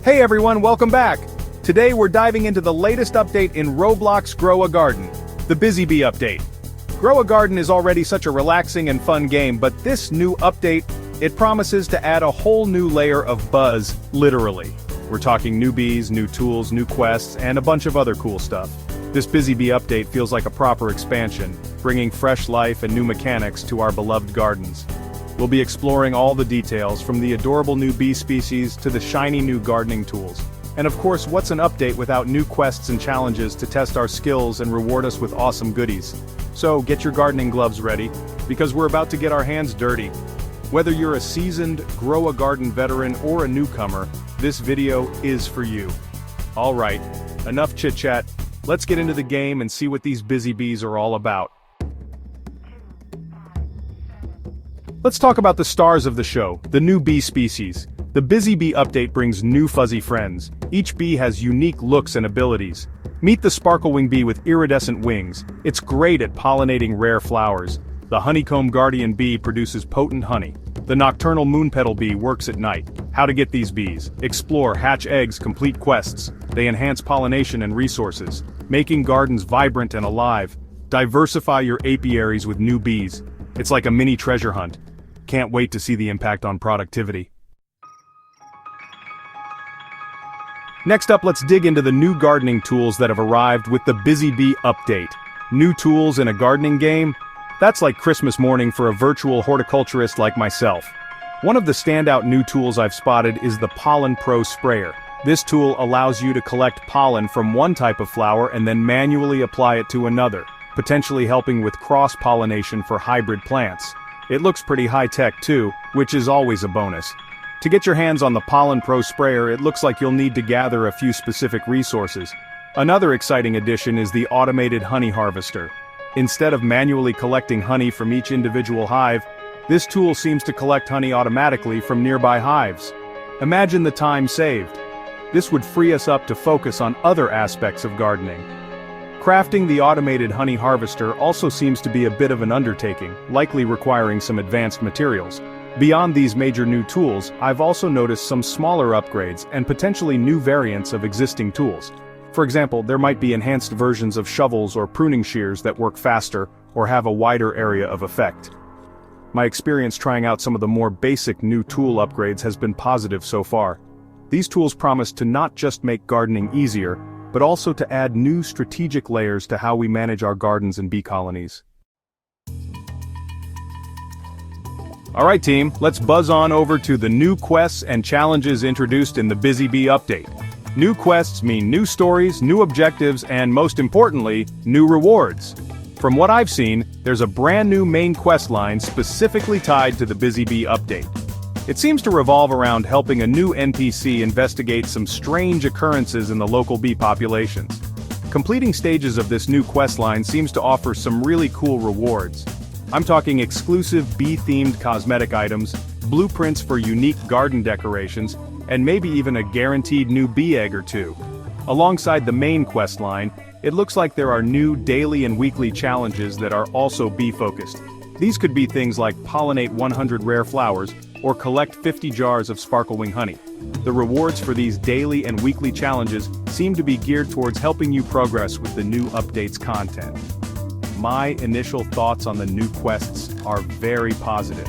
Hey everyone, welcome back! Today we're diving into the latest update in Roblox Grow a Garden, the BIZZY update. Grow a Garden is already such a relaxing and fun game, but this new update, it promises to add a whole new layer of buzz, literally. We're talking new bees, new tools, new quests, and a bunch of other cool stuff. This BIZZY update feels like a proper expansion, bringing fresh life and new mechanics to our beloved gardens. We'll be exploring all the details, from the adorable new bee species to the shiny new gardening tools. And of course, what's an update without new quests and challenges to test our skills and reward us with awesome goodies? So get your gardening gloves ready, because we're about to get our hands dirty. Whether you're a seasoned Grow a Garden veteran or a newcomer, this video is for you. Alright, enough chit-chat, let's get into the game and see what these BIZZY bees are all about. Let's talk about the stars of the show, the new bee species. The BIZZY update brings new fuzzy friends. Each bee has unique looks and abilities. Meet the sparklewing bee with iridescent wings. It's great at pollinating rare flowers. The honeycomb guardian bee produces potent honey. The nocturnal moonpetal bee works at night. How to get these bees? Explore, hatch eggs, complete quests. They enhance pollination and resources, making gardens vibrant and alive. Diversify your apiaries with new bees. It's like a mini treasure hunt. Can't wait to see the impact on productivity. Next up, let's dig into the new gardening tools that have arrived with the BIZZY update. New tools in a gardening game? That's like Christmas morning for a virtual horticulturist like myself. One of the standout new tools I've spotted is the Pollen Pro Sprayer. This tool allows you to collect pollen from one type of flower and then manually apply it to another, potentially helping with cross-pollination for hybrid plants. It looks pretty high-tech too, which is always a bonus. To get your hands on the Pollen Pro Sprayer, it looks like you'll need to gather a few specific resources. Another exciting addition is the automated honey harvester. Instead of manually collecting honey from each individual hive, this tool seems to collect honey automatically from nearby hives. Imagine the time saved. This would free us up to focus on other aspects of gardening. Crafting the automated honey harvester also seems to be a bit of an undertaking, likely requiring some advanced materials. Beyond these major new tools, I've also noticed some smaller upgrades and potentially new variants of existing tools. For example, there might be enhanced versions of shovels or pruning shears that work faster or have a wider area of effect. My experience trying out some of the more basic new tool upgrades has been positive so far. These tools promise to not just make gardening easier, but also to add new strategic layers to how we manage our gardens and bee colonies. Alright team, let's buzz on over to the new quests and challenges introduced in the BIZZY update. New quests mean new stories, new objectives, and most importantly, new rewards. From what I've seen, there's a brand new main quest line specifically tied to the BIZZY update. It seems to revolve around helping a new NPC investigate some strange occurrences in the local bee populations. Completing stages of this new questline seems to offer some really cool rewards. I'm talking exclusive bee-themed cosmetic items, blueprints for unique garden decorations, and maybe even a guaranteed new bee egg or two. Alongside the main questline, it looks like there are new daily and weekly challenges that are also bee-focused. These could be things like pollinate 100 rare flowers, or collect 50 jars of sparklewing honey. The rewards for these daily and weekly challenges seem to be geared towards helping you progress with the new update's content. My initial thoughts on the new quests are very positive.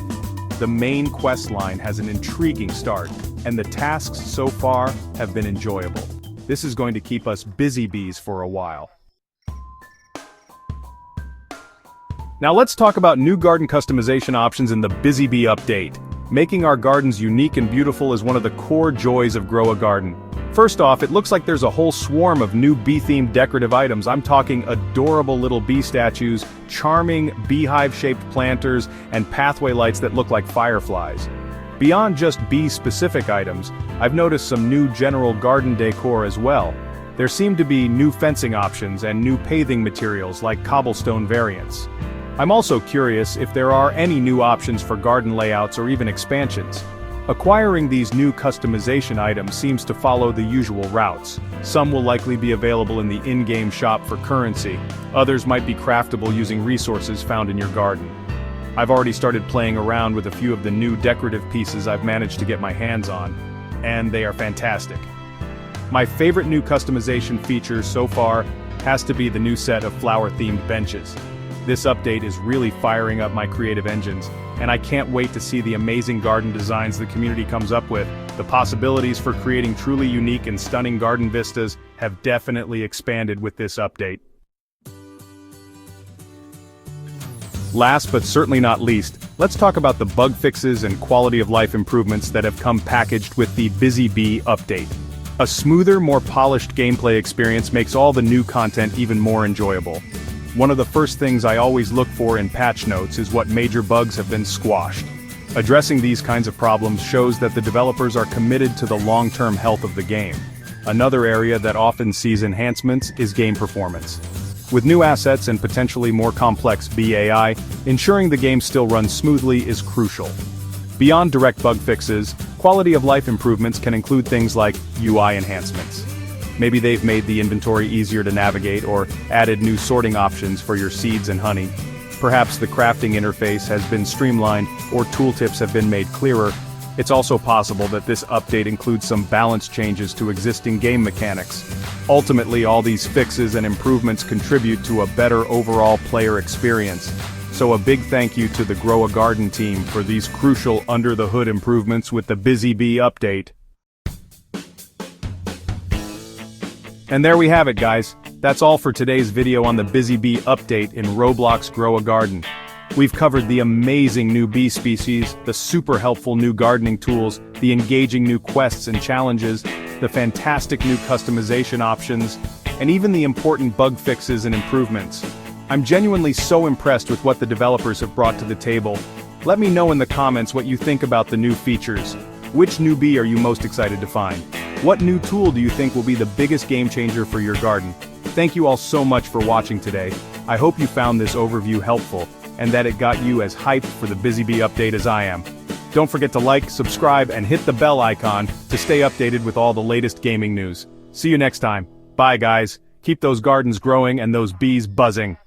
The main quest line has an intriguing start, and the tasks so far have been enjoyable. This is going to keep us BIZZY bees for a while. Now let's talk about new garden customization options in the BIZZY update. Making our gardens unique and beautiful is one of the core joys of Grow a Garden. First off, it looks like there's a whole swarm of new bee-themed decorative items. I'm talking adorable little bee statues, charming beehive-shaped planters, and pathway lights that look like fireflies. Beyond just bee-specific items, I've noticed some new general garden decor as well. There seem to be new fencing options and new paving materials like cobblestone variants. I'm also curious if there are any new options for garden layouts or even expansions. Acquiring these new customization items seems to follow the usual routes. Some will likely be available in the in-game shop for currency, others might be craftable using resources found in your garden. I've already started playing around with a few of the new decorative pieces I've managed to get my hands on, and they are fantastic. My favorite new customization feature so far has to be the new set of flower-themed benches. This update is really firing up my creative engines, and I can't wait to see the amazing garden designs the community comes up with. The possibilities for creating truly unique and stunning garden vistas have definitely expanded with this update. Last but certainly not least, let's talk about the bug fixes and quality of life improvements that have come packaged with the BIZZY update. A smoother, more polished gameplay experience makes all the new content even more enjoyable. One of the first things I always look for in patch notes is what major bugs have been squashed. Addressing these kinds of problems shows that the developers are committed to the long-term health of the game. Another area that often sees enhancements is game performance. With new assets and potentially more complex BAI, ensuring the game still runs smoothly is crucial. Beyond direct bug fixes, quality of life improvements can include things like UI enhancements. Maybe they've made the inventory easier to navigate or added new sorting options for your seeds and honey. Perhaps the crafting interface has been streamlined or tooltips have been made clearer. It's also possible that this update includes some balance changes to existing game mechanics. Ultimately, all these fixes and improvements contribute to a better overall player experience. So a big thank you to the Grow a Garden team for these crucial under-the-hood improvements with the BIZZY update. And there we have it, guys. That's all for today's video on the BIZZY update in Roblox Grow a Garden. We've covered the amazing new bee species, the super helpful new gardening tools, the engaging new quests and challenges, the fantastic new customization options, and even the important bug fixes and improvements. I'm genuinely so impressed with what the developers have brought to the table. Let me know in the comments what you think about the new features. Which new bee are you most excited to find? What new tool do you think will be the biggest game changer for your garden? Thank you all so much for watching today. I hope you found this overview helpful, and that it got you as hyped for the BIZZY update as I am. Don't forget to like, subscribe, and hit the bell icon to stay updated with all the latest gaming news. See you next time. Bye guys. Keep those gardens growing and those bees buzzing.